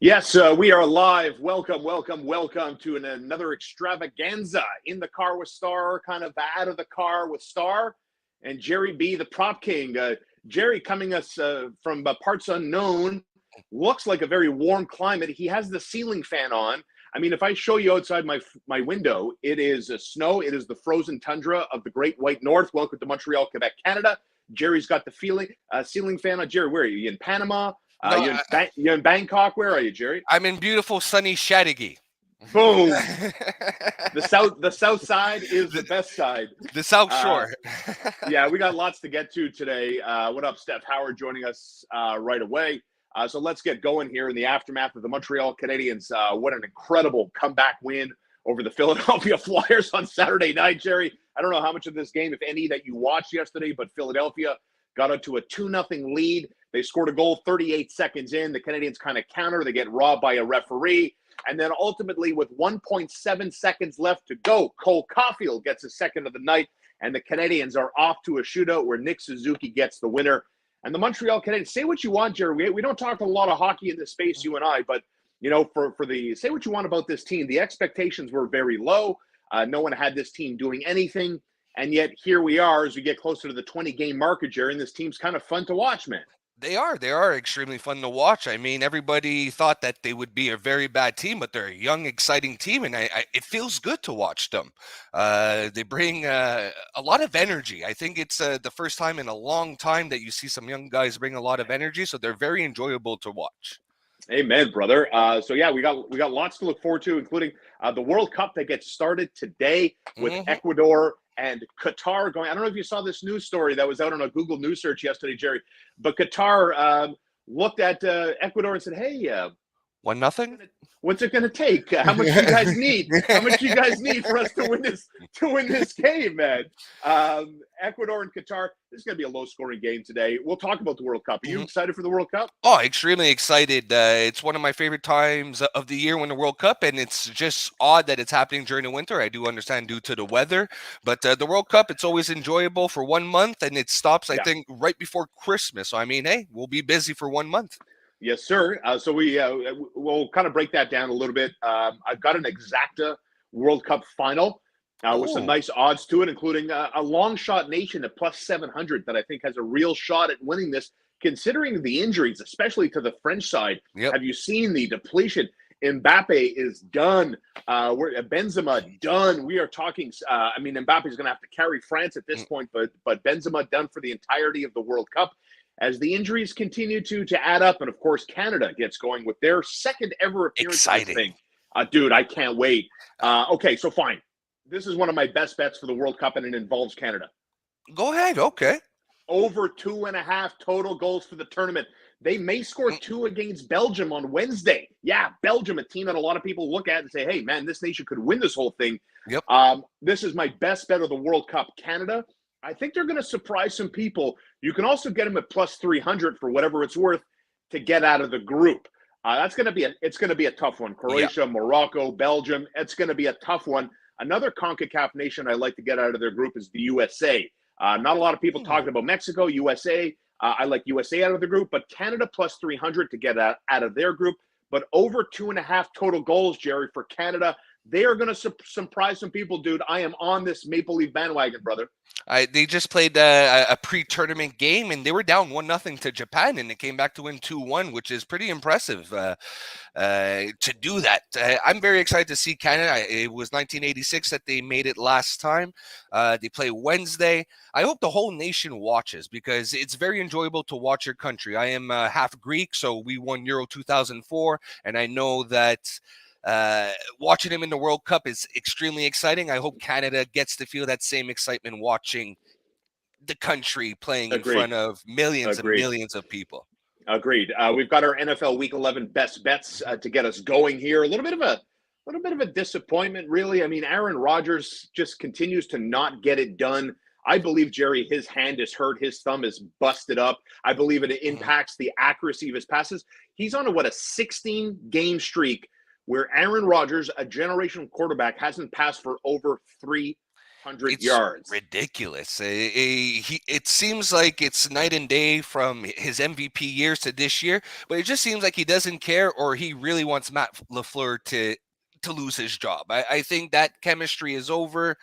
Yes, we are live. Welcome to another extravaganza in the car with Star, kind of out of the car with Star, and Jerry B, the prop king. Jerry coming us from parts unknown. Looks like a very warm climate. He has the ceiling fan on. I mean, if I show you outside my window, it is snow. It is the frozen tundra of the Great White North. Welcome to Montreal, Quebec, Canada. Jerry's got the ceiling fan on. Jerry, where are you? You in Panama? No, You're in Bangkok. Where are you, Jerry? I'm in beautiful sunny Chattagee. Boom. The south side is the best side. The South Uh, Shore. yeah, we got lots to get to today. What up, Steph Howard, joining us right away. So let's get going here in the aftermath of the Montreal Canadiens. What an incredible comeback win over the Philadelphia Flyers on Saturday night, Jerry. I don't know how much of this game, if any, that you watched yesterday, but Philadelphia got out to a 2-0 lead. They scored a goal 38 seconds in. The Canadiens kind of counter. They get robbed by a referee. And then ultimately, with 1.7 seconds left to go, Cole Caulfield gets a second of the night. And the Canadiens are off to a shootout where Nick Suzuki gets the winner. And the Montreal Canadiens, say what you want, Jerry. We don't talk a lot of hockey in this space, you and I. But, you know, for the say what you want about this team, the expectations were very low. No one had this team doing anything. And yet here we are as we get closer to the 20-game marker, Jerry. And this team's kind of fun to watch, man. They are extremely fun to watch. I mean, everybody thought that they would be a very bad team, but they're a young, exciting team, and it feels good to watch them. They bring a lot of energy. I think it's the first time in a long time that you see some young guys bring a lot of energy, so they're very enjoyable to watch. Amen, brother. So yeah, we got lots to look forward to, including the World Cup that gets started today with Ecuador and Qatar going. I don't know if you saw this news story that was out on a Google News search yesterday, Jerry, but Qatar looked at Ecuador and said, "Hey, 1-0. what's it going to take? How much you guys need? How much you guys need for us to win this game, man?" Ecuador and Qatar. This is going to be a low-scoring game today. We'll talk about the World Cup. Are you excited for the World Cup? Oh, extremely excited. It's one of my favorite times of the year when the World Cup, and it's just odd that it's happening during the winter. I do understand due to the weather, but the World Cup, it's always enjoyable for 1 month, and it stops, I think, right before Christmas. So, I mean, hey, we'll be busy for 1 month. Yes, sir. So we'll kind of break that down a little bit. I've got an exacta World Cup final with some nice odds to it, including a long shot nation at plus 700 that I think has a real shot at winning this, considering the injuries, especially to the French side. Yep. Have you seen the depletion? Mbappe is done. Benzema done. We are talking. I mean, Mbappe is going to have to carry France at this point, but Benzema done for the entirety of the World Cup. As the injuries continue to add up, and of course Canada gets going with their second ever appearance in this thing. Dude, I can't wait. Okay, so fine. This is one of my best bets for the World Cup, and it involves Canada. Go ahead. Okay. Over 2.5 total goals for the tournament. They may score 2 against Belgium on Wednesday. Yeah, Belgium, a team that a lot of people look at and say, hey, man, this nation could win this whole thing. Yep. This is my best bet of the World Cup. Canada, I think they're going to surprise some people. You can also get them at plus 300 for whatever it's worth to get out of the group. It's going to be a tough one. Croatia, Morocco, Belgium. It's going to be a tough one. Another CONCACAF nation I like to get out of their group is the USA. Not a lot of people talking about Mexico, USA. I like USA out of the group, but Canada plus 300 to get out of their group. But over 2.5 total goals, Jerry, for Canada. They are going to surprise some people, dude. I am on this Maple Leaf bandwagon, brother. They just played a pre-tournament game, and they were down 1-0 to Japan, and they came back to win 2-1, which is pretty impressive to do that. I'm very excited to see Canada. It was 1986 that they made it last time. They play Wednesday. I hope the whole nation watches because it's very enjoyable to watch your country. I am half Greek, so we won Euro 2004, and I know that watching him in the World Cup is extremely exciting. I hope Canada gets to feel that same excitement watching the country playing in front of millions and millions of people. Agreed. We've got our NFL Week 11 best bets to get us going here. A little bit of a disappointment, really. I mean, Aaron Rodgers just continues to not get it done. I believe, Jerry, his hand is hurt. His thumb is busted up. I believe it impacts the accuracy of his passes. He's on a 16-game streak where Aaron Rodgers, a generational quarterback, hasn't passed for over 3 100 It's yards. ridiculous. It seems like it's night and day from his MVP years to this year, but it just seems like he doesn't care, or he really wants Matt LaFleur to lose his job. I think that chemistry is over.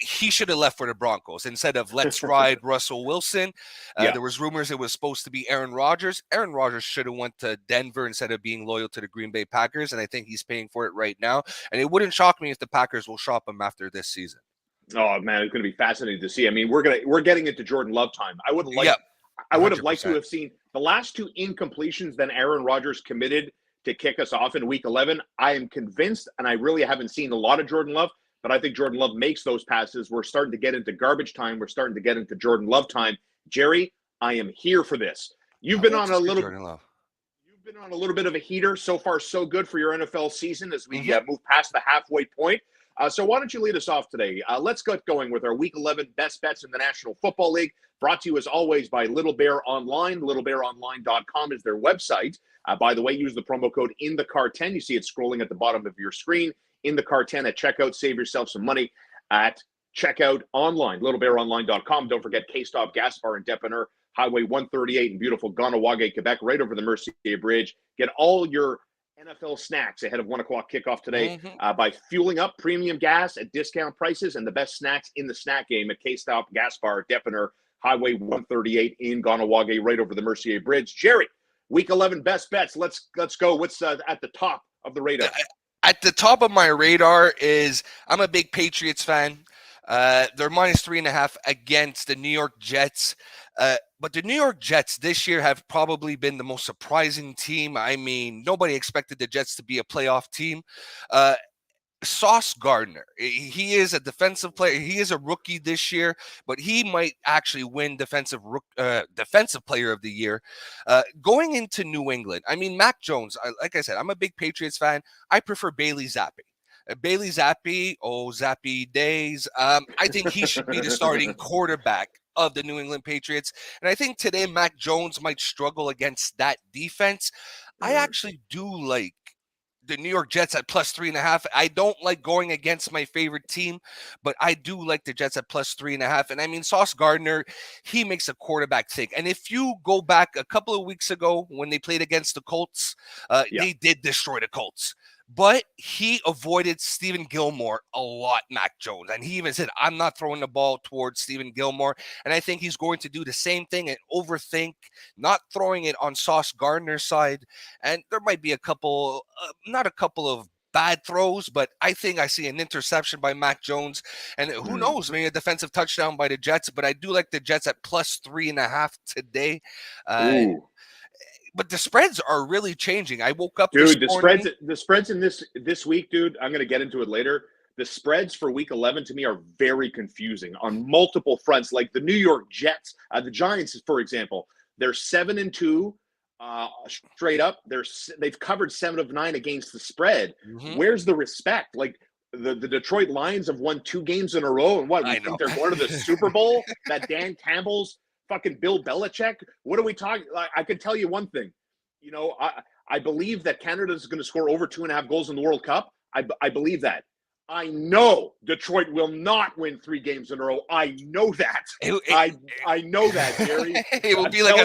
He should have left for the Broncos instead of let's ride Russell Wilson. Yeah. There was rumors it was supposed to be Aaron Rodgers. Aaron Rodgers should have went to Denver instead of being loyal to the Green Bay Packers, and I think he's paying for it right now. And it wouldn't shock me if the Packers will shop him after this season. Oh man, it's going to be fascinating to see. I mean, we're getting into Jordan Love time. I would Yep, have liked to 100%. have seen the last two incompletions. Then Aaron Rodgers committed to kick us off in Week 11. I am convinced, and I really haven't seen a lot of Jordan Love, but I think Jordan Love makes those passes. We're starting to get into garbage time. We're starting to get into Jordan Love time. Jerry, I am here for this. You've been on a little. You've been on a little bit of a heater so far. So good for your NFL season as we move past the halfway point. So why don't you lead us off today? Let's get going with our Week 11 best bets in the National Football League, brought to you as always by Little Bear Online. LittleBearOnline.com is their website. By the way, use the promo code INTHECAR10. You see it scrolling at the bottom of your screen. INTHECAR10 at checkout. Save yourself some money at checkout online. LittleBearOnline.com. Don't forget K-Stop Gas Bar in Depanneur, Highway 138 in beautiful Ganawage, Quebec, right over the Mercier Bridge. Get all your NFL snacks ahead of 1 o'clock kickoff today by fueling up premium gas at discount prices and the best snacks in the snack game at K-Stop Gas Bar, Depanneur, Highway 138 in Ganawage, right over the Mercier Bridge. Jerry, Week 11 best bets. Let's go. What's at the top of the radar? At the top of my radar is I'm a big Patriots fan. They're minus 3.5 against the New York Jets. But the New York Jets this year have probably been the most surprising team. I mean, nobody expected the Jets to be a playoff team. Sauce Gardner, he is a defensive player. He is a rookie this year, but he might actually win defensive player of the year. Going into New England, I mean, Mac Jones, like I said, I'm a big Patriots fan. I prefer Bailey Zappi. Bailey Zappi, Zappy days. I think he should be the starting quarterback of the New England Patriots. And I think today Mac Jones might struggle against that defense. I actually do like the New York Jets at plus 3.5. I don't like going against my favorite team, but I do like the Jets at plus 3.5. And I mean, Sauce Gardner, he makes a quarterback think. And if you go back a couple of weeks ago when they played against the Colts, they did destroy the Colts. But he avoided Stephen Gilmore a lot, Mac Jones. And he even said, I'm not throwing the ball towards Stephen Gilmore. And I think he's going to do the same thing and overthink, not throwing it on Sauce Gardner's side. And there might be not a couple of bad throws, but I think I see an interception by Mac Jones. And who knows, maybe a defensive touchdown by the Jets. But I do like the Jets at plus 3.5 today. But the spreads are really changing. I woke up the spreads in this week, dude, I'm going to get into it later. The spreads for Week 11 to me are very confusing on multiple fronts. Like the New York Jets, the Giants, for example, they're 7-2 straight up. They've covered 7 of 9 against the spread. Where's the respect? Like the Detroit Lions have won 2 games in a row, and we think they're going to the Super Bowl? That Dan Campbell's fucking Bill Belichick? What are we talking? I can tell you one thing. You know, I believe that Canada is going to score over 2.5 goals in the World Cup. I believe that. I know Detroit will not win 3 games in a row. I know that. I know that, Jerry. It will be like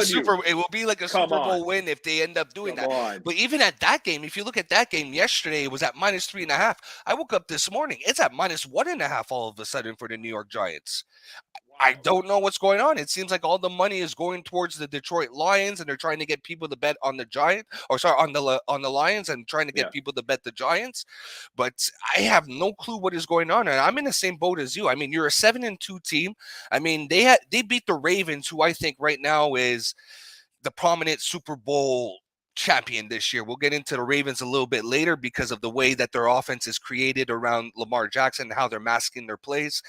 a Super Bowl win if they end up doing that. But even at that game, if you look at that game yesterday, it was at minus 3.5. I woke up this morning, it's at minus 1.5 all of a sudden for the New York Giants. I don't know what's going on. It seems like all the money is going towards the Detroit Lions, and they're trying to get people to bet on the on the Lions, and trying to get people to bet the Giants. But I have no clue what is going on, and I'm in the same boat as you. I mean, you're a 7-2 team. I mean, they beat the Ravens, who I think right now is the prominent Super Bowl champion this year. We'll get into the Ravens a little bit later because of the way that their offense is created around Lamar Jackson and how they're masking their plays.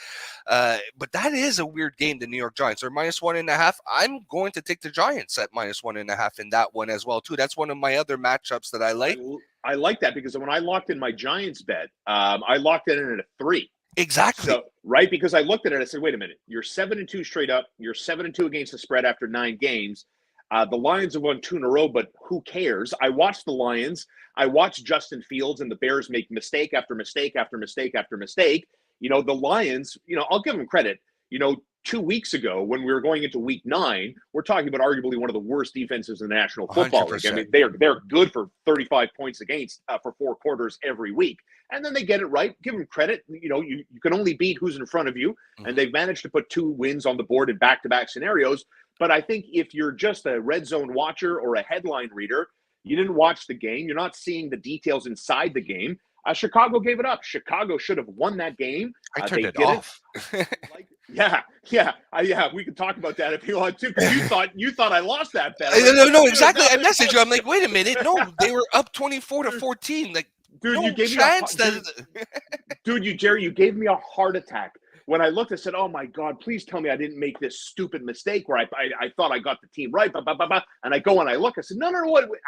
But that is a weird game, the New York Giants. They're minus 1.5. I'm going to take the Giants at minus 1.5 in that one as well, too. That's one of my other matchups that I like. I like that because when I locked in my Giants bet, I locked it in at a 3. Exactly. So, right? Because I looked at it, I said, wait a minute. You're 7-2 straight up. You're 7-2 against the spread after 9 games. The Lions have won 2 in a row, but who cares? I watched the Lions. I watched Justin Fields and the Bears make mistake after mistake after mistake after mistake. The Lions, I'll give them credit. 2 weeks ago, when we were going into week 9, we're talking about arguably one of the worst defenses in the National Football League. I 100%. mean, they're good for 35 points against for 4 quarters every week. And then they get it right. Give them credit. You can only beat who's in front of you. Mm-hmm. And they've managed to put 2 wins on the board in back-to-back scenarios. But I think if you're just a red zone watcher or a headline reader, you didn't watch the game. You're not seeing the details inside the game. Chicago gave it up. Chicago should have won that game. I turned it off. Yeah. We can talk about that if you want to, because you thought I lost that bet. No, exactly. I messaged you. I'm like, wait a minute. No, they were up 24-14. Like, dude, no you gave chance. Jerry, you gave me a heart attack. When I looked, I said, oh, my God, please tell me I didn't make this stupid mistake where I thought I got the team right. And I go and I look. I said, no.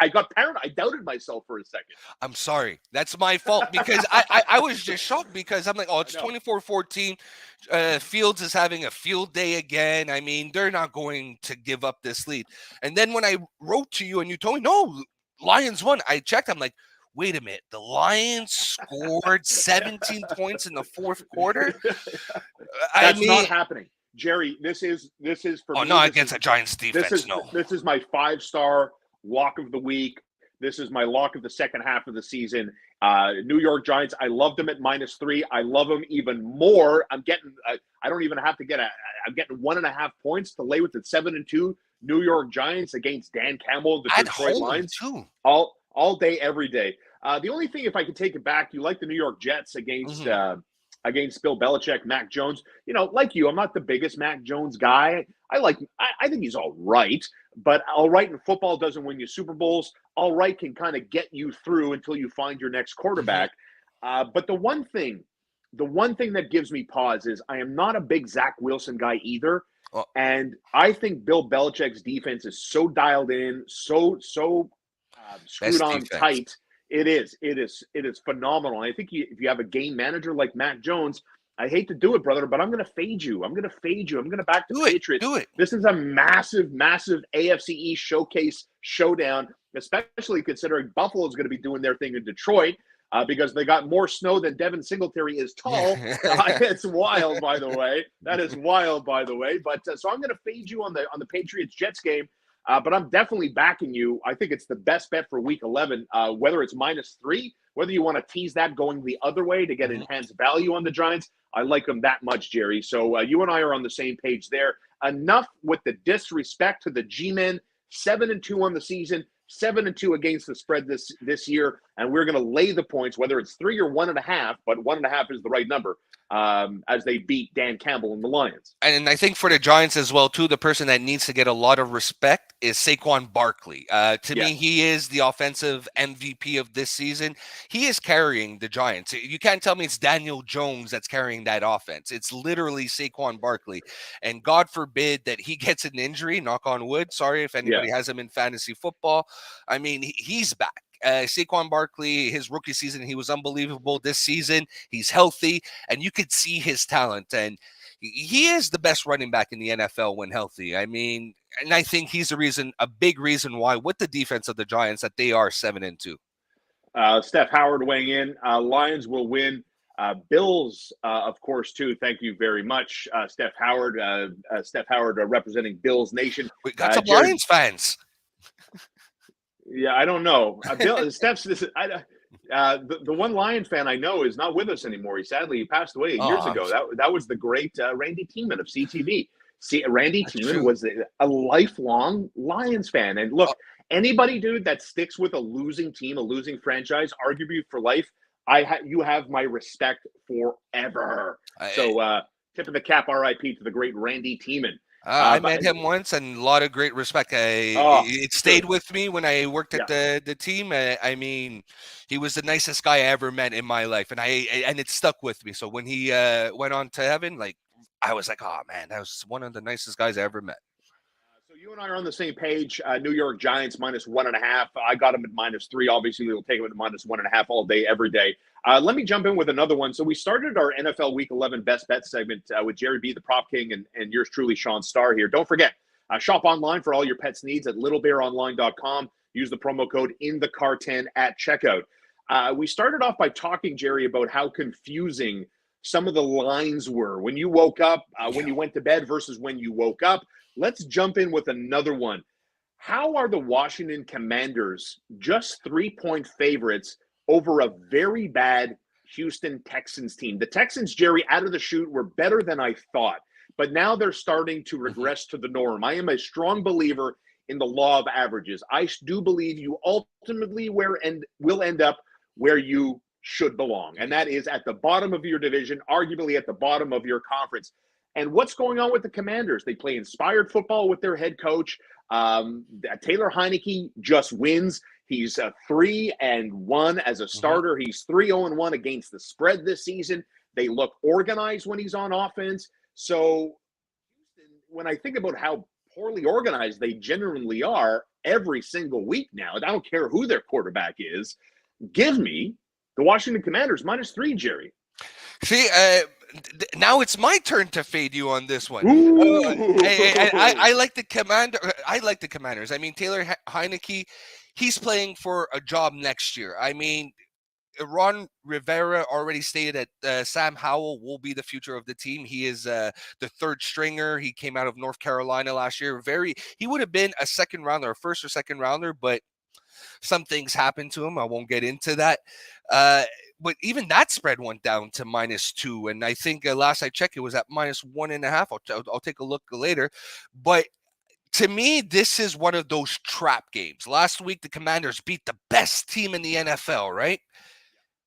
I got paranoid. I doubted myself for a second. I'm sorry. That's my fault, because I was just shocked, because I'm like, oh, it's 24-14. Fields is having a field day again. I mean, they're not going to give up this lead. And then when I wrote to you and you told me, no, Lions won, I checked. I'm like, wait a minute, the Lions scored 17 points in the fourth quarter? That's not happening. Jerry, this is for me. Oh, no, against a Giants defense, This is my 5-star lock of the week. This is my lock of the second half of the season. New York Giants, I love them at -3. I love them even more. I'm getting I don't even have to get I'm getting 1.5 points to lay with the 7-2 New York Giants against Dan Campbell, the Detroit Lions. Too. All day, every day. The only thing, if I could take it back, you like the New York Jets against Bill Belichick, Mac Jones. Like you, I'm not the biggest Mac Jones guy. I think he's all right, but all right in football doesn't win you Super Bowls. All right can kind of get you through until you find your next quarterback. But the one thing that gives me pause is I am not a big Zach Wilson guy either. And I think Bill Belichick's defense is so dialed in, so screwed on tight. It is phenomenal. And I think if you have a game manager like Mac Jones, I hate to do it, brother, but I'm going to fade you. I'm going to back the Patriots. Do it. This is a massive, massive AFC East showcase showdown, especially considering Buffalo is going to be doing their thing in Detroit because they got more snow than Devin Singletary is tall. It's wild, by the way. That is wild, by the way. But so I'm going to fade you on the Patriots-Jets game. But I'm definitely backing you. I think it's the best bet for Week 11, whether it's -3, whether you want to tease that going the other way to get enhanced value on the Giants. I like them that much, Jerry. So you and I are on the same page there. Enough with the disrespect to the G-men. 7-2 on the season, 7-2 against the spread this year, and we're going to lay the points, whether it's 3 or 1.5, but 1.5 is the right number. As they beat Dan Campbell and the Lions. And I think for the Giants as well, too, the person that needs to get a lot of respect is Saquon Barkley. To me, he is the offensive MVP of this season. He is carrying the Giants. You can't tell me it's Daniel Jones that's carrying that offense. It's literally Saquon Barkley. And God forbid that he gets an injury, knock on wood. Sorry if anybody has him in fantasy football. I mean, he's back. Saquon Barkley, his rookie season, he was unbelievable. This season, he's healthy, and you could see his talent. And he is the best running back in the NFL when healthy. I mean, and I think he's a big reason why, with the defense of the Giants, that they are 7-2. Steph Howard weighing in. Lions will win. Bills, of course, too. Thank you very much, Steph Howard. Steph Howard representing Bills Nation. We got some Lions fans. Yeah, I don't know. Steph's the one Lion fan I know is not with us anymore. He passed away years ago. That was the great Randy Tiemann of CTV. Randy Tiemann was a lifelong Lions fan. And look, anybody, dude, that sticks with a losing team, a losing franchise, arguably for life, you have my respect forever. So tip of the cap, RIP to the great Randy Tiemann. I met him once, and a lot of great respect. It stayed with me when I worked at the team. I mean, he was the nicest guy I ever met in my life, and it stuck with me. So when he went on to heaven, I was like, oh man, that was one of the nicest guys I ever met. So you and I are on the same page. New York Giants -1.5. I got him at -3. Obviously, we'll take him at -1.5 all day, every day. Let me jump in with another one. So we started our NFL Week 11 Best Bet segment with Jerry B, the Prop King, and yours truly, Sean Starr here. Don't forget, shop online for all your pets' needs at littlebearonline.com. Use the promo code INTHECAR10 at checkout. We started off by talking, Jerry, about how confusing some of the lines were when you woke up, when you went to bed versus when you woke up. Let's jump in with another one. How are the Washington Commanders just 3-point favorites over a very bad Houston Texans team? The Texans, Jerry, out of the chute were better than I thought, but now they're starting to regress to the norm. I am a strong believer in the law of averages. I do believe you ultimately will end up where you should belong, and that is at the bottom of your division, arguably at the bottom of your conference. And what's going on with the Commanders? They play inspired football with their head coach. Taylor Heineke just wins. He's 3-1 as a starter. He's 3-0-1 against the spread this season. They look organized when he's on offense. So when I think about how poorly organized they genuinely are every single week now, I don't care who their quarterback is, give me the Washington Commanders -3, Jerry. See, now it's my turn to fade you on this one. I like the Commander. I like the Commanders. I mean, Taylor Heineke, he's playing for a job next year. I mean, Ron Rivera already stated that Sam Howell will be the future of the team. He is the third stringer. He came out of North Carolina last year. He would have been a second rounder, a first or second rounder, but some things happened to him. I won't get into that. But even that spread went down to -2. And I think last I checked, it was at -1.5. I'll take a look later. But to me, this is one of those trap games. Last week, the Commanders beat the best team in the NFL, right?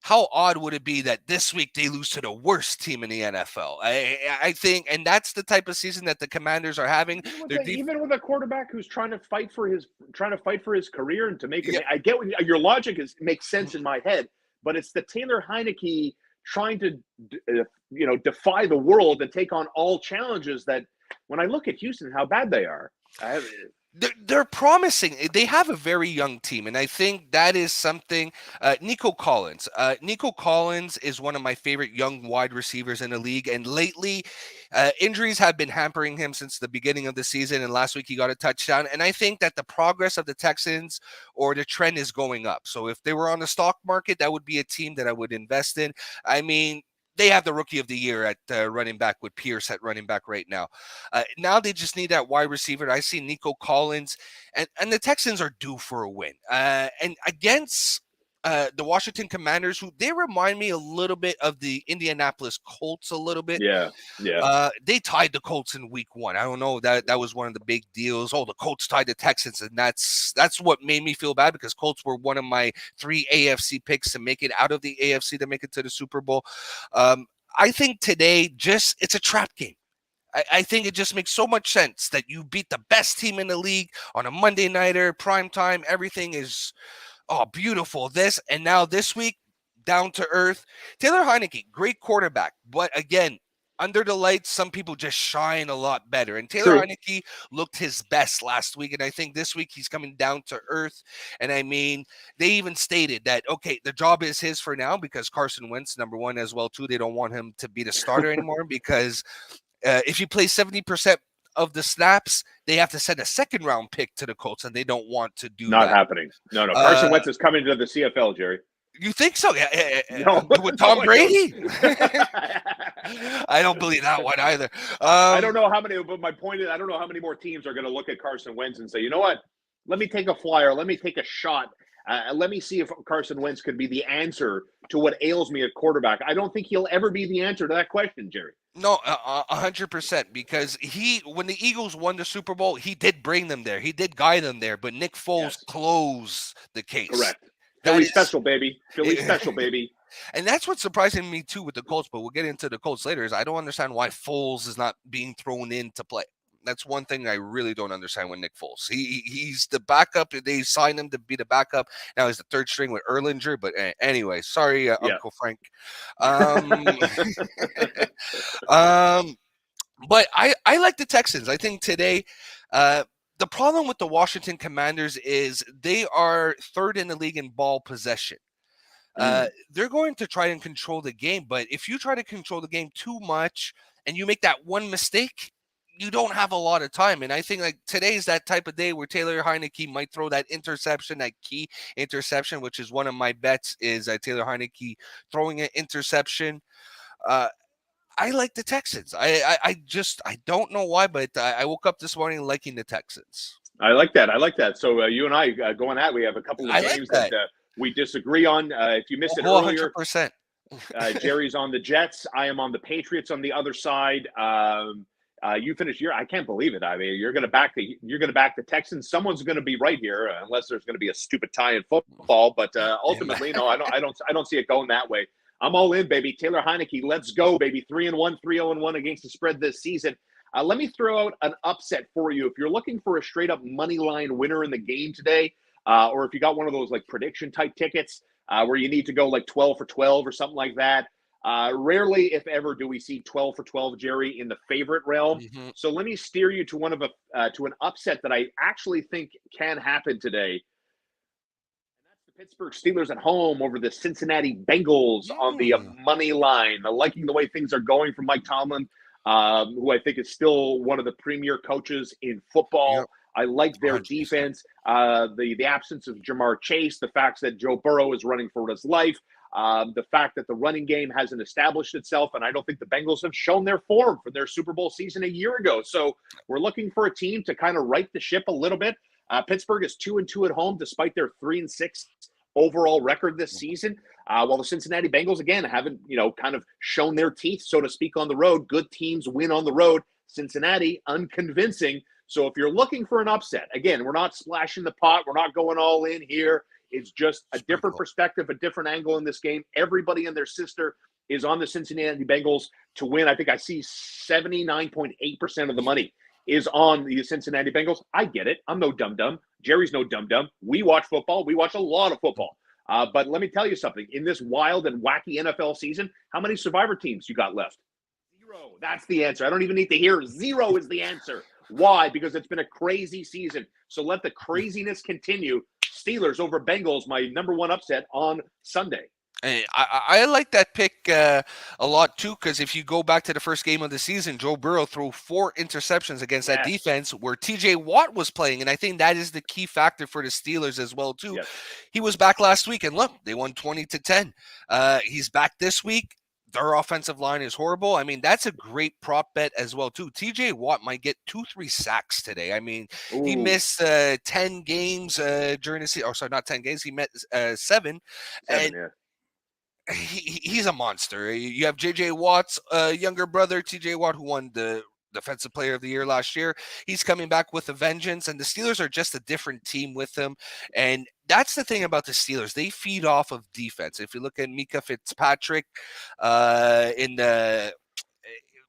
How odd would it be that this week they lose to the worst team in the NFL? I think, and that's the type of season that the Commanders are having. Even with a quarterback who's trying to fight for his career and to make it. I get what your logic makes sense in my head, but it's the Taylor Heineke trying to defy the world and take on all challenges. That when I look at Houston, how bad they are. They're promising. They have a very young team, and I think that is something. Nico Collins. Nico Collins is one of my favorite young wide receivers in the league, and lately, injuries have been hampering him since the beginning of the season, and last week he got a touchdown, and I think that the progress of the Texans or the trend is going up. So if they were on the stock market, that would be a team that I would invest in. I mean, they have the rookie of the year at running back with Pierce at running back right now. Now they just need that wide receiver. I see Nico Collins, and the Texans are due for a win. And against the Washington Commanders, who they remind me a little bit of the Indianapolis Colts a little bit. Yeah. They tied the Colts in week 1. I don't know, that was one of the big deals. Oh, the Colts tied the Texans, and that's what made me feel bad, because Colts were one of my 3 AFC picks to make it out of the AFC, to make it to the Super Bowl. I think today it's a trap game. I think it just makes so much sense that you beat the best team in the league on a Monday nighter, prime time. Everything is beautiful. And now this week, down to earth. Taylor Heineke, great quarterback, but again, under the lights, some people just shine a lot better. And Taylor Heineke looked his best last week, and I think this week he's coming down to earth. And I mean, they even stated that, okay, the job is his for now, because Carson Wentz, number one, as well, too. They don't want him to be the starter anymore, because if he plays 70% of the snaps, they have to send a second-round pick to the Colts, and they don't want to do that. Not happening. No. Carson Wentz is coming to the CFL, Jerry. You think so? No. With Tom Brady? I don't believe that one either. I don't know how many, but my point is, I don't know how many more teams are going to look at Carson Wentz and say, you know what? Let me take a flyer. Let me take a shot. Let me see if Carson Wentz could be the answer to what ails me at quarterback. I don't think he'll ever be the answer to that question, Jerry. No, 100%, because when the Eagles won the Super Bowl, he did bring them there. He did guide them there, but Nick Foles closed the case. Correct. Philly special, baby. Philly special, baby. And that's what's surprising me, too, with the Colts, but we'll get into the Colts later, is I don't understand why Foles is not being thrown into play. That's one thing I really don't understand with Nick Foles. He's the backup. They signed him to be the backup. Now he's the third string with Erlinger. But anyway, sorry, Uncle Frank. But I like the Texans. I think today the problem with the Washington Commanders is they are third in the league in ball possession. They're going to try and control the game. But if you try to control the game too much and you make that one mistake, you don't have a lot of time. And I think like today's that type of day where Taylor Heineke might throw that interception, that key interception, which is one of my bets, is Taylor Heineke throwing an interception. I like the Texans. I don't know why, but I woke up this morning liking the Texans. I like that. I like that. So you and I going at, we have a couple of I like games that that. we disagree on. If you missed We'll it go earlier, 100%. Jerry's on the Jets. I am on the Patriots on the other side. You finished your. I can't believe it. I mean, you're going to back the Texans. Someone's going to be right here, unless there's going to be a stupid tie in football. But ultimately, no, I don't see it going that way. I'm all in, baby. Taylor Heineke, let's go, baby. 3-1, 3-0-1 against the spread this season. Let me throw out an upset for you. If you're looking for a straight up money line winner in the game today, or if you got one of those like prediction type tickets where you need to go like 12 for 12 or something like that. Rarely, if ever, do we see 12 for 12, Jerry, in the favorite realm. Mm-hmm. So let me steer you to to an upset that I actually think can happen today. And that's the Pittsburgh Steelers at home over the Cincinnati Bengals on the money line. Liking the way things are going for Mike Tomlin, who I think is still one of the premier coaches in football. Yep. I like their 100%. defense, the absence of Jamar Chase, the fact that Joe Burrow is running for his life, the fact that the running game hasn't established itself, and I don't think the Bengals have shown their form for their Super Bowl season a year ago. So we're looking for a team to kind of right the ship a little bit. Pittsburgh is 2-2 at home, despite their 3-6 overall record this season. While the Cincinnati Bengals, again, haven't, kind of shown their teeth, so to speak, on the road. Good teams win on the road. Cincinnati, unconvincing. So if you're looking for an upset, again, we're not splashing the pot. We're not going all in here. It's just a different perspective, a different angle in this game. Everybody and their sister is on the Cincinnati Bengals to win. I think I see 79.8% of the money is on the Cincinnati Bengals. I get it. I'm no dum-dum. Jerry's no dum-dum. We watch football. We watch a lot of football. But let me tell you something. In this wild and wacky NFL season, how many Survivor teams you got left? 0. That's the answer. I don't even need to hear 0 is the answer. Why? Because it's been a crazy season. So let the craziness continue. Steelers over Bengals, my number one upset on Sunday. I like that pick a lot too, because if you go back to the first game of the season, Joe Burrow threw 4 interceptions against that defense where TJ Watt was playing, and I think that is the key factor for the Steelers as well too. Yes. He was back last week, and look, they won 20-10. He's back this week. Their offensive line is horrible. I mean, that's a great prop bet as well, too. TJ Watt might get 2-3 sacks today. I mean, he missed 10 games during the season. Oh, sorry, not 10 games. He met 7. And he's a monster. You have J.J. Watt's younger brother, T.J. Watt, who won the Defensive Player of the Year last year. He's coming back with a vengeance, and the Steelers are just a different team with him. And that's the thing about the Steelers. They feed off of defense. If you look at Mika Fitzpatrick in the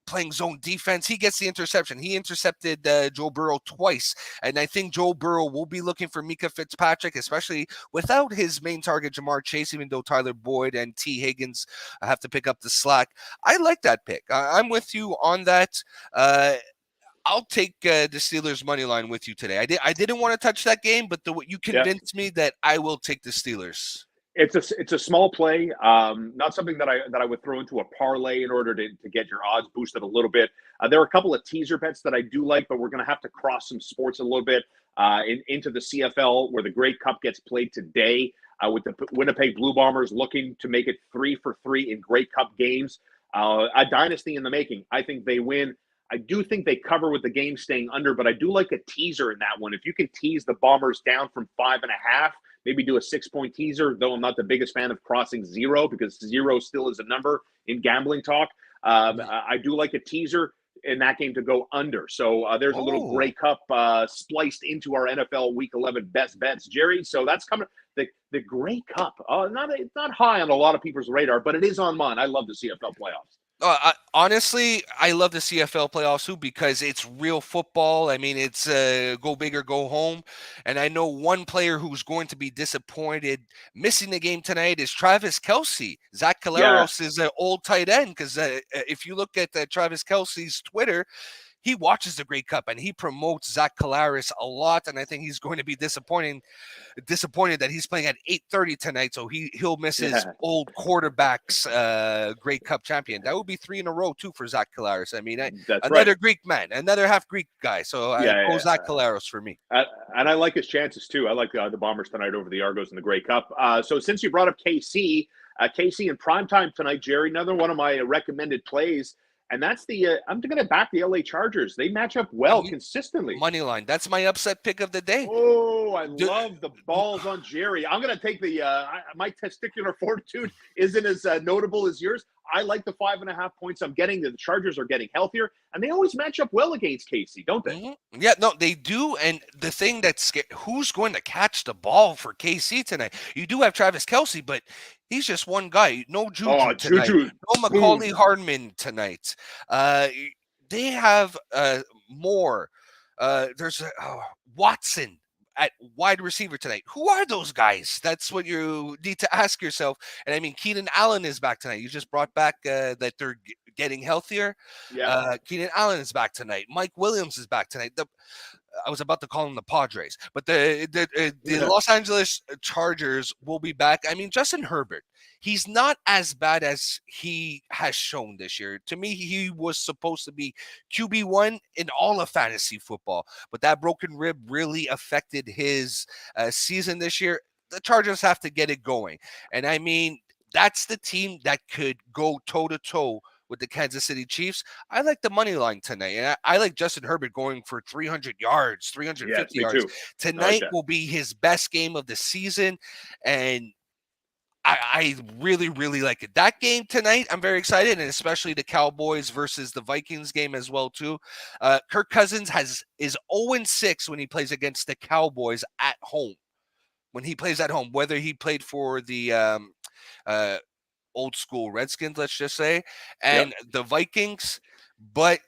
playing zone defense, he gets the interception. He intercepted Joe Burrow twice, and I think Joe Burrow will be looking for Mika Fitzpatrick, especially without his main target, Jamar Chase, even though Tyler Boyd and T. Higgins have to pick up the slack. I like that pick. I'm with you on that. I'll take the Steelers money line with you today. I didn't want to touch that game, but you convinced me that I will take the Steelers. It's a small play, not something that I would throw into a parlay in order to get your odds boosted a little bit. There are a couple of teaser bets that I do like, but we're going to have to cross some sports a little bit into the CFL, where the Grey Cup gets played today, with the Winnipeg Blue Bombers looking to make it 3 for 3 in Grey Cup games. A dynasty in the making. I think they win. I do think they cover with the game staying under, but I do like a teaser in that one. If you can tease the Bombers down from 5.5, maybe do a 6-point teaser, though I'm not the biggest fan of crossing 0, because 0 still is a number in gambling talk. I do like a teaser in that game to go under. So there's a little Grey Cup spliced into our NFL Week 11 best bets, Jerry. So that's coming. The Grey Cup, it's not high on a lot of people's radar, but it is on mine. I love the CFL playoffs. Honestly, I love the CFL playoffs too, because it's real football. I mean, it's go big or go home. And I know one player who's going to be disappointed missing the game tonight is Travis Kelce. Zach Caleros is an old tight end, because if you look at Travis Kelce's Twitter, he watches the Grey Cup and he promotes Zach Caleros a lot. And I think he's going to be disappointed that he's playing at 8:30 tonight, so he'll miss his old quarterback's Grey Cup champion. That would be 3 in a row too for Zach Caleros. I mean, another Greek man, another half Greek guy. So Zach Caleros for me. And I like his chances too. I like the Bombers tonight over the Argos in the Grey Cup. So since you brought up KC in primetime tonight, Jerry, another one of my recommended plays. and that's the I'm going to back the LA Chargers. They match up well consistently. Money line. That's my upset pick of the day. Oh, I love the balls on Jerry. I'm going to take the my testicular fortitude isn't as notable as yours. I like the 5.5 points I'm getting. The Chargers are getting healthier, and they always match up well against KC, don't they? Mm-hmm. Yeah, no, they do. And the thing that's who's going to catch the ball for KC tonight? You do have Travis Kelce, but he's just one guy. No Juju tonight. Juju. No Macaulay Hardman tonight. They have more. There's Watson at wide receiver tonight. Who are those guys? That's what you need to ask yourself. And I mean, Keenan Allen is back tonight. You just brought back that they're getting healthier. Yeah. Keenan Allen is back tonight. Mike Williams is back tonight. I was about to call them the Padres, but the Los Angeles Chargers will be back. I mean, Justin Herbert, he's not as bad as he has shown this year. To me, he was supposed to be QB1 in all of fantasy football, but that broken rib really affected his season this year. The Chargers have to get it going. And I mean, that's the team that could go toe-to-toe with the Kansas City Chiefs. I like the money line tonight. And I like Justin Herbert going for 300 yards, 350 yards. Too. Tonight will be his best game of the season. And I really, really like it. That game tonight, I'm very excited, and especially the Cowboys versus the Vikings game as well, too. Kirk Cousins is 0-6 when he plays against the Cowboys at home. When he plays at home, whether he played for the old school Redskins, let's just say, and the Vikings, but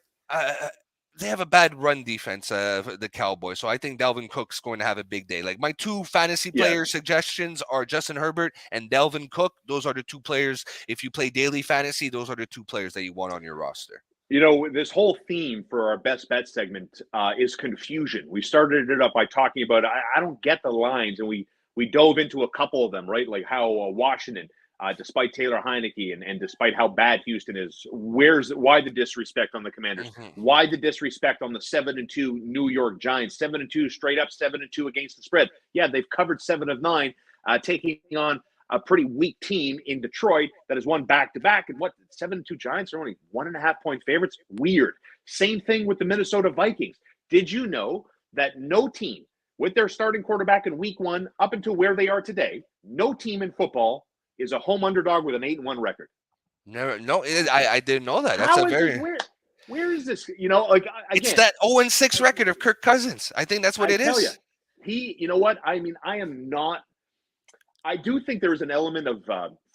they have a bad run defense, the Cowboys. So I think Dalvin Cook's going to have a big day. Like my two fantasy player suggestions are Justin Herbert and Dalvin Cook. Those are the two players. If you play daily fantasy, those are the two players that you want on your roster. You know, this whole theme for our best bet segment is confusion. We started it up by talking about, I don't get the lines, and we dove into a couple of them, right? Like how Washington, despite Taylor Heineke and despite how bad Houston is, why the disrespect on the Commanders? Why the disrespect on the 7-2 New York Giants? 7-2 straight up, 7-2 against the spread. Yeah, they've covered 7 of 9, taking on a pretty weak team in Detroit that has won back-to-back. And 7-2 Giants are only 1.5 point favorites? Weird. Same thing with the Minnesota Vikings. Did you know that no team with their starting quarterback in week 1 up until where they are today, no team in football is a home underdog with an 8-1 record? I didn't know that. That's where is this? You know, like again, it's that 0-6 record of Kirk Cousins. I think that's what it is. You know what? I mean, I do think there's an element of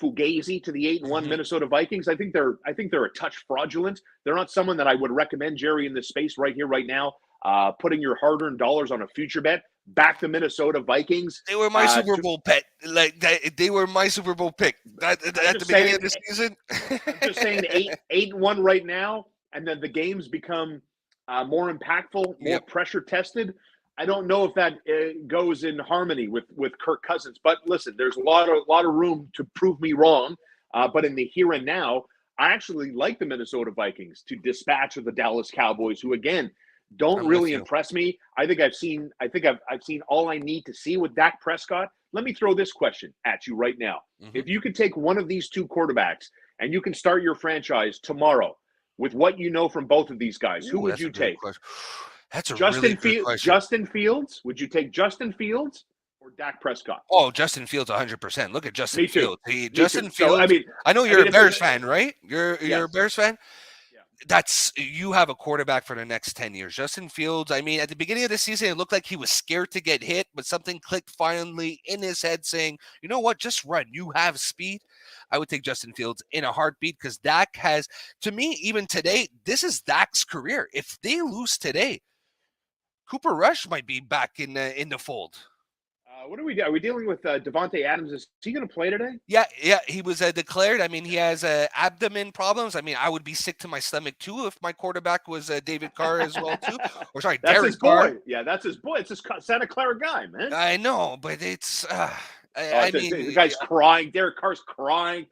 fugazi to the 8-1 Minnesota Vikings. I think they're a touch fraudulent. They're not someone that I would recommend, Jerry, in this space right here, right now. Putting your hard-earned dollars on a future bet. Back the Minnesota Vikings. They were my Super Bowl pet. Like they were my Super Bowl pick at the beginning of the season. I'm just saying 8-1 right now, and then the games become more impactful, more pressure tested. I don't know if that goes in harmony with Kirk Cousins. But listen, there's a lot of room to prove me wrong. But in the here and now, I actually like the Minnesota Vikings to dispatch of the Dallas Cowboys, who again don't really impress me. I think I've seen all I need to see with Dak Prescott. Let me throw this question at you right now. If you could take one of these two quarterbacks and you can start your franchise tomorrow with what you know from both of these guys, who would you take? That's a really good question. Justin Fields? Would you take Justin Fields or Dak Prescott? Oh, Justin Fields 100%. Look at Justin Me too. Fields. Justin too. Fields. So, I know you're a Bears fan, right? You're a Bears fan? Yeah. You have a quarterback for the next 10 years. Justin Fields, I mean, at the beginning of the season, it looked like he was scared to get hit, but something clicked finally in his head saying, you know what, just run. You have speed. I would take Justin Fields in a heartbeat because Dak has, to me, even today, this is Dak's career. If they lose today, Cooper Rush might be back in the fold. What are we doing? Are we dealing with Devontae Adams? Is he going to play today? Yeah, he was declared. I mean, he has abdomen problems. I mean, I would be sick to my stomach too if my quarterback was David Carr as well too. Or sorry, that's Derek his Carr. boy. Yeah, that's his boy. It's his Santa Clara guy, man. I know, but it's. The guy's crying. Derek Carr's crying.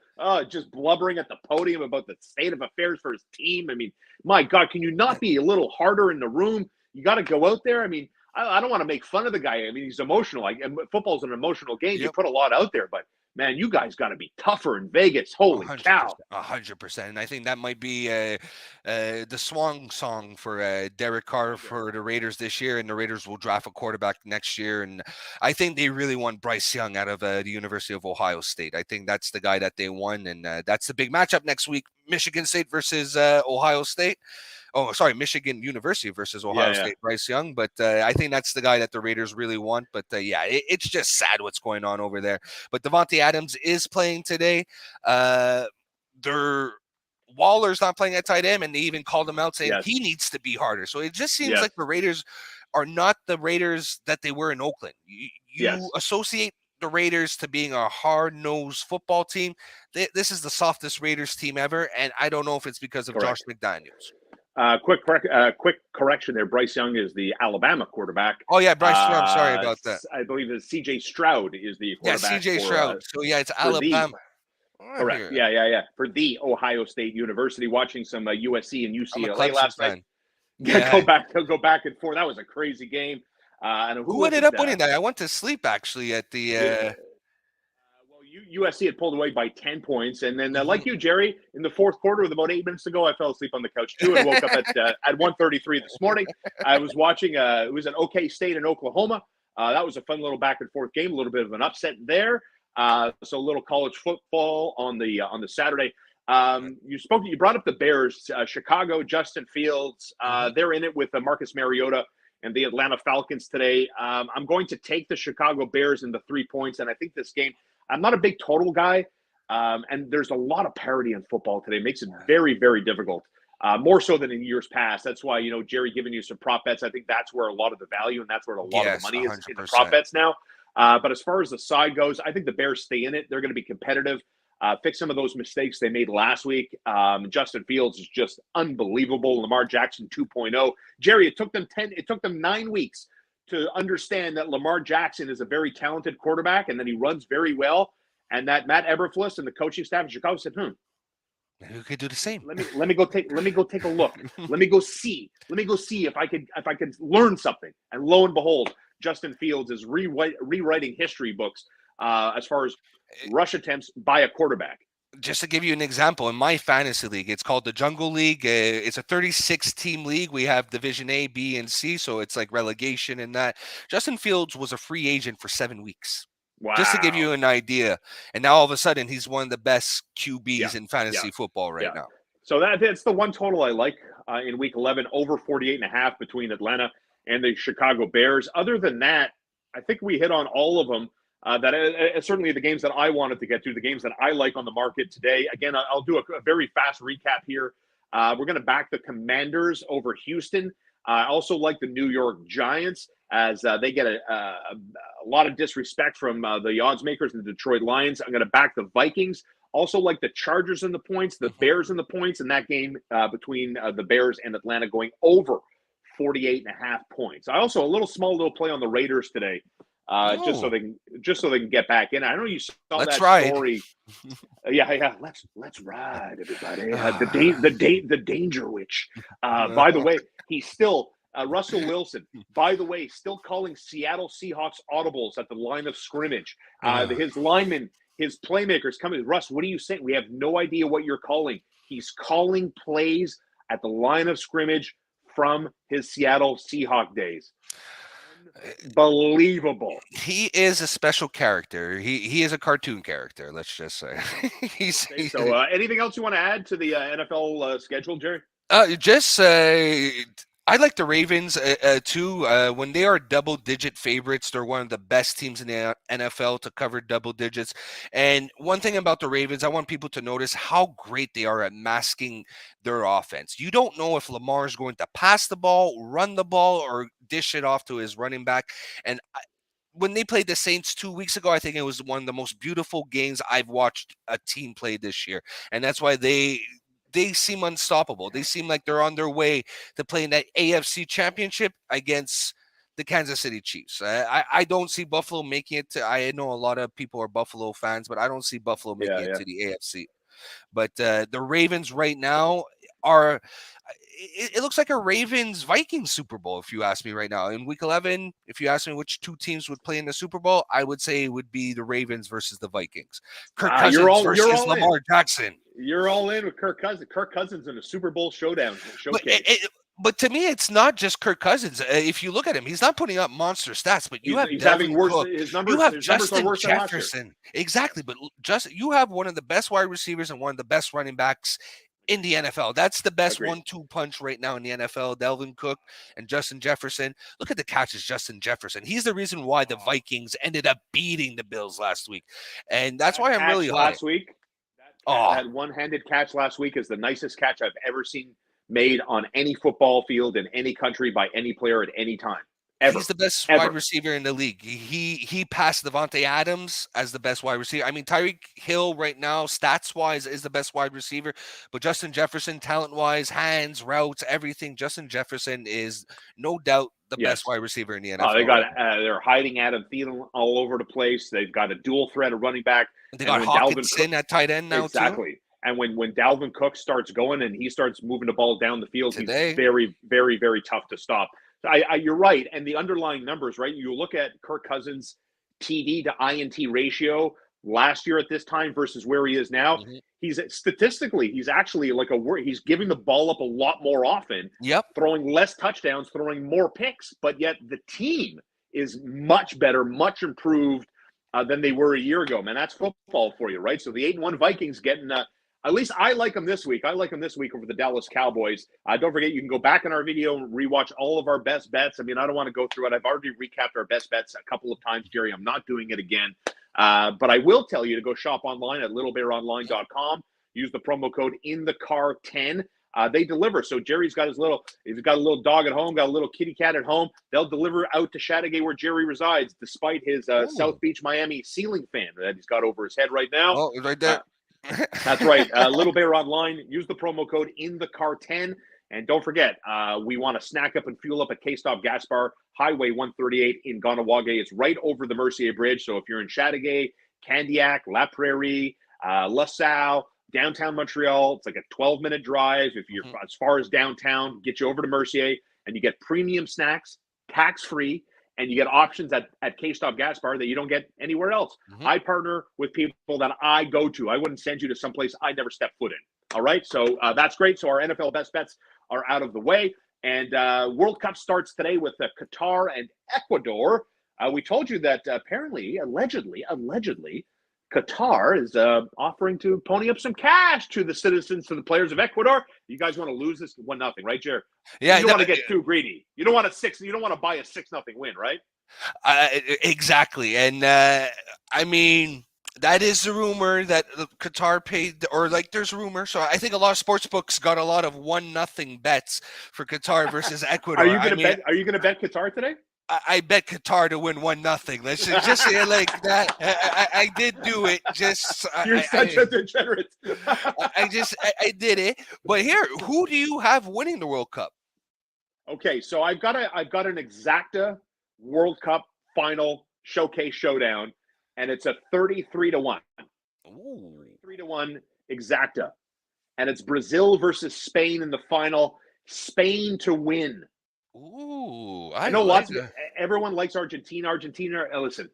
Just blubbering at the podium about the state of affairs for his team. I mean, my God, can you not be a little harder in the room? You got to go out there. I mean, I don't want to make fun of the guy. I mean, he's emotional. Football's an emotional game. You put a lot out there, but man, you guys got to be tougher in Vegas. Holy cow. 100%. And I think that might be the swan song for Derek Carr for the Raiders this year. And the Raiders will draft a quarterback next year. And I think they really want Bryce Young out of the University of Ohio State. I think that's the guy that they won. And that's the big matchup next week. Michigan State versus Ohio State. Oh, sorry, Michigan University versus Ohio State, Bryce Young. But I think that's the guy that the Raiders really want. But it's just sad what's going on over there. But Devontae Adams is playing today. Their Waller's not playing at tight end, and they even called him out saying he needs to be harder. So it just seems like the Raiders are not the Raiders that they were in Oakland. You associate the Raiders to being a hard-nosed football team. This is the softest Raiders team ever, and I don't know if it's because of Josh McDaniels. Quick correction there. Bryce Young is the Alabama quarterback. Oh, yeah, Bryce Young. Sorry about that. I believe it's C.J. Stroud is the quarterback. Yeah, C.J. Stroud. So, it's Alabama. Correct. Yeah. For the Ohio State University, watching some USC and UCLA last night. Go back and forth. That was a crazy game. And who ended up winning that? I went to sleep, actually, at the USC had pulled away by 10 points. And then, like you, Jerry, in the fourth quarter, with about 8 minutes ago, I fell asleep on the couch, too, and woke up at 1:33 this morning. I was watching, it was an OK State in Oklahoma. That was a fun little back-and-forth game, a little bit of an upset there. So a little college football on the Saturday. You brought up the Bears, Chicago, Justin Fields. They're in it with Marcus Mariota and the Atlanta Falcons today. I'm going to take the Chicago Bears in the 3 points, and I think this game – I'm not a big total guy, and there's a lot of parity in football today. It makes it very, very difficult, more so than in years past. That's why, Jerry giving you some prop bets, I think that's where a lot of the value and that's where a lot of the money 100%. Is in the prop bets now. But as far as the side goes, I think the Bears stay in it. They're going to be competitive, fix some of those mistakes they made last week. Justin Fields is just unbelievable. Lamar Jackson 2.0. Jerry, it took them 9 weeks to understand that Lamar Jackson is a very talented quarterback and that he runs very well, and that Matt Eberflus and the coaching staff in Chicago said, who could do the same? Let me go take a look. Let me go see if I could learn something. And lo and behold, Justin Fields is rewriting history books as far as rush attempts by a quarterback. Just to give you an example, in my fantasy league, it's called the Jungle League. It's a 36-team league. We have Division A, B, and C, so it's like relegation and that. Justin Fields was a free agent for 7 weeks. Wow. Just to give you an idea. And now all of a sudden, he's one of the best QBs in fantasy football right now. So that's the one total I like in Week 11, over 48.5 between Atlanta and the Chicago Bears. Other than that, I think we hit on all of them. Certainly the games that I wanted to get to, the games that I like on the market today. Again, I'll do a very fast recap here. We're going to back the Commanders over Houston. I also like the New York Giants as they get a lot of disrespect from the odds makers and the Detroit Lions. I'm going to back the Vikings. Also like the Chargers in the points, the Bears in the points, in that game between the Bears and Atlanta going over 48.5 points. I also a small play on the Raiders today. Just so they can get back in. I know you saw that story. Yeah. Let's ride, everybody. The Danger Witch. By the way, he's still Russell Wilson. By the way, still calling Seattle Seahawks audibles at the line of scrimmage. His linemen, his playmakers coming. Russ, what are you saying? We have no idea what you're calling. He's calling plays at the line of scrimmage from his Seattle Seahawk days. Unbelievable. He is a special character. He is a cartoon character, let's just say. So anything else you want to add to the NFL schedule, Jerry? I like the Ravens too. When they are double-digit favorites, they're one of the best teams in the NFL to cover double digits. And one thing about the Ravens, I want people to notice how great they are at masking their offense. You don't know if Lamar is going to pass the ball, run the ball, or dish it off to his running back. And when they played the Saints 2 weeks ago, I think it was one of the most beautiful games I've watched a team play this year. And that's why they seem unstoppable. They seem like they're on their way to playing that AFC championship against the Kansas City Chiefs. I don't see Buffalo making it to, I know a lot of people are Buffalo fans, but I don't see Buffalo making it to the AFC. But the Ravens right now are. It looks like a Ravens-Vikings Super Bowl, if you ask me right now. In Week 11, if you ask me which two teams would play in the Super Bowl, I would say it would be the Ravens versus the Vikings. Kirk Cousins versus Lamar Jackson. You're all in with Kirk Cousins. Kirk Cousins in a Super Bowl showcase. But to me, it's not just Kirk Cousins. If you look at him, he's not putting up monster stats. But you have Dalvin Cook, his numbers. You have his Justin numbers are worse Jefferson. Exactly. But you have one of the best wide receivers and one of the best running backs in the NFL. That's the best 1-2 punch right now in the NFL. Dalvin Cook and Justin Jefferson. Look at the catches, Justin Jefferson. He's the reason why the Vikings ended up beating the Bills last week, and that's why I'm really last week. That one-handed catch last week is the nicest catch I've ever seen made on any football field in any country by any player at any time. Ever. He's the best wide receiver in the league. He passed Devontae Adams as the best wide receiver. I mean, Tyreek Hill right now, stats-wise, is the best wide receiver. But Justin Jefferson, talent-wise, hands, routes, everything, Justin Jefferson is no doubt the best wide receiver in the NFL. They're hiding Adam Thielen all over the place. They've got a dual threat of running back. They got Hawkinson at tight end now, too. And when Dalvin Cook starts going and he starts moving the ball down the field, he's very, very, very tough to stop. You're right. And the underlying numbers, right? You look at Kirk Cousins' TD to INT ratio last year at this time versus where he is now. Mm-hmm. He's actually he's giving the ball up a lot more often. Yep. Throwing less touchdowns, throwing more picks, but yet the team is much better, much improved than they were a year ago. Man, that's football for you, right? So the 8-1 Vikings getting at least I like them this week. I like them this week over the Dallas Cowboys. Don't forget, you can go back in our video and rewatch all of our best bets. I mean, I don't want to go through it. I've already recapped our best bets a couple of times, Jerry. I'm not doing it again. But I will tell you to go shop online at littlebearonline.com. Use the promo code INTHECAR10. They deliver. So Jerry's got he's got a little dog at home, got a little kitty cat at home. They'll deliver out to Chateaugay where Jerry resides, despite his South Beach, Miami ceiling fan that he's got over his head right now. Oh, right there. That's right. Little Bear Online. Use the promo code INTHECAR10. And don't forget, we want to snack up and fuel up at K-Stop Gas Bar, Highway 138 in Ganawage. It's right over the Mercier Bridge. So if you're in Chateaugay, Candiac, La Prairie, La Salle, downtown Montreal, it's like a 12-minute drive. If you're as far as downtown, get you over to Mercier, and you get premium snacks, tax-free, and you get options at K-Stop Gas Bar that you don't get anywhere else. Mm-hmm. I partner with people that I go to. I wouldn't send you to someplace I never stepped foot in. All right, so that's great. So our NFL best bets are out of the way. And World Cup starts today with Qatar and Ecuador. We told you that apparently, allegedly, Qatar is offering to pony up some cash to the citizens, to the players of Ecuador. You guys want to lose this 1-0, right, Jared? Yeah, you don't want to get too greedy. You don't want to buy a 6-0 win, right? Exactly, and I mean that is the rumor that Qatar paid, or like there's a rumor. So I think a lot of sports books got a lot of 1-0 bets for Qatar versus Ecuador. Are you going to bet Qatar today? I bet Qatar to win 1-0. Let's just say it like that. I did do it. You're such a degenerate. I did it. But here, who do you have winning the World Cup? Okay, so I've got an exacta World Cup final showcase showdown, and it's a 33-1. Ooh. 33-1 exacta, and it's Brazil versus Spain in the final. Spain to win. Ooh, I know everyone likes Argentina. Listen,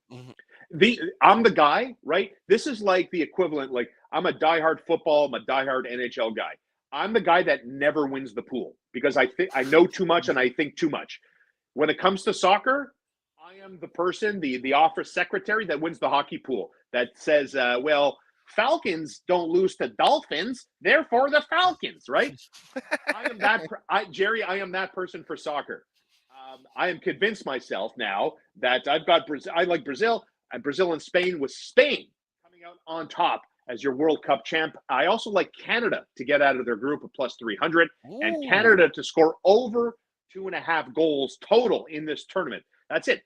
I'm the guy, right? This is like the equivalent. Like I'm a diehard football, I'm a diehard NHL guy. I'm the guy that never wins the pool because I know too much and I think too much. When it comes to soccer, I am the person, the office secretary that wins the hockey pool that says, well, Falcons don't lose to Dolphins, therefore the Falcons, right? I am that, Jerry. I am that person for soccer. I am convinced myself now that I've got Brazil. I like Brazil and Spain, with Spain coming out on top as your World Cup champ. I also like Canada to get out of their group of plus 300, and Canada to score over 2.5 goals total in this tournament. That's it.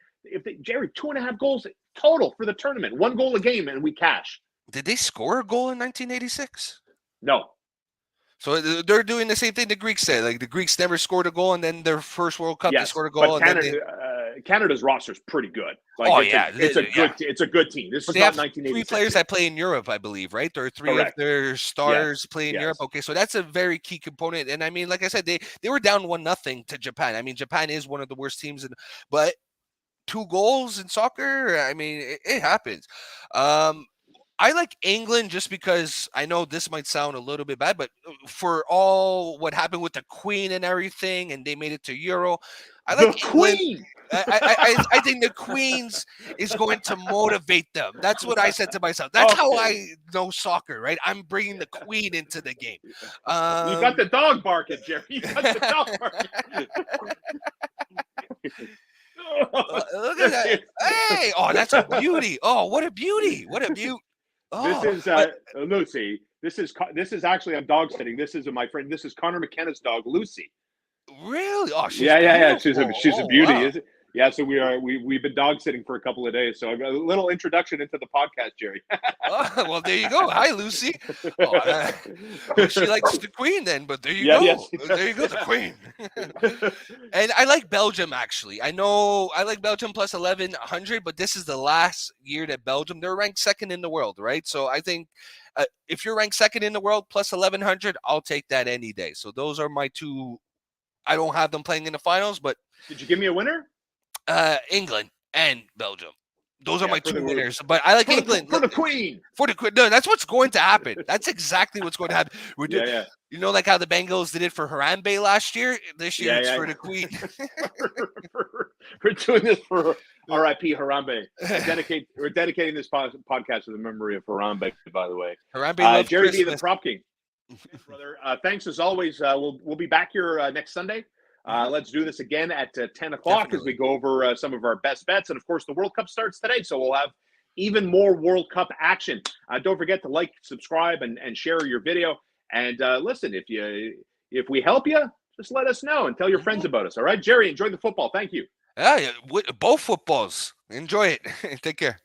Jerry, 2.5 goals total for the tournament. 1 goal a game, and we cash. Did they score a goal in 1986? No. So they're doing the same thing the Greeks said. Like the Greeks never scored a goal, and then their first World Cup they scored a goal. But Canada's roster is pretty good. Like, Oh, it's yeah. it's a good team. This But is they not have 1986. three players that play in Europe, I believe, right? Or three Correct. of their stars play in Yes. Europe. Okay, so that's a very key component. And I mean, like I said, they were down 1-0 to Japan. I mean, Japan is one of the worst teams, but 2 goals in soccer, I mean, it happens. I like England just because I know this might sound a little bit bad, but for all what happened with the Queen and everything, and they made it to Euro, I like The England. Queen. I think the Queens is going to motivate them. That's what I said to myself. That's how I know soccer, right? I'm bringing the Queen into the game. You got the dog barking, Jerry. You got the dog barking. Look at that. Hey, oh, that's a beauty. Oh, what a beauty. What a beauty. Oh, this is Lucy. This is actually, I'm dog sitting. This is my friend. This is Connor McKenna's dog, Lucy. Really? Oh, she's yeah. She's a beauty. Wow. Yeah, so we've been dog sitting for a couple of days. So a little introduction into the podcast, Jerry. Oh, well, there you go. Hi, Lucy. Oh, she likes the Queen then, but there you go. Yes. There you go, the Queen. And I like Belgium, actually. I know I like Belgium plus 1,100, but this is the last year that Belgium, they're ranked second in the world, right? So I think if you're ranked second in the world plus 1,100, I'll take that any day. So those are my two. I don't have them playing in the finals, but. Did you give me a winner? England and Belgium. Those are my two winners. But I like England. For the Queen. For the Queen. No, that's what's going to happen. That's exactly what's going to happen. We're doing, You know, like how the Bengals did it for Harambe last year? This year it's for the Queen. We're doing this for R.I.P. Harambe. We're dedicating this podcast to the memory of Harambe, by the way. Harambe loves Jerry Christmas. B, the Prop King. Thanks, brother. Thanks as always. We'll be back here next Sunday. Let's do this again at 10 o'clock as we go over some of our best bets. And, of course, the World Cup starts today, so we'll have even more World Cup action. Don't forget to like, subscribe, and share your video. And listen, if we help you, just let us know and tell your friends about us. All right, Jerry, enjoy the football. Thank you. Yeah, both footballs. Enjoy it. Take care.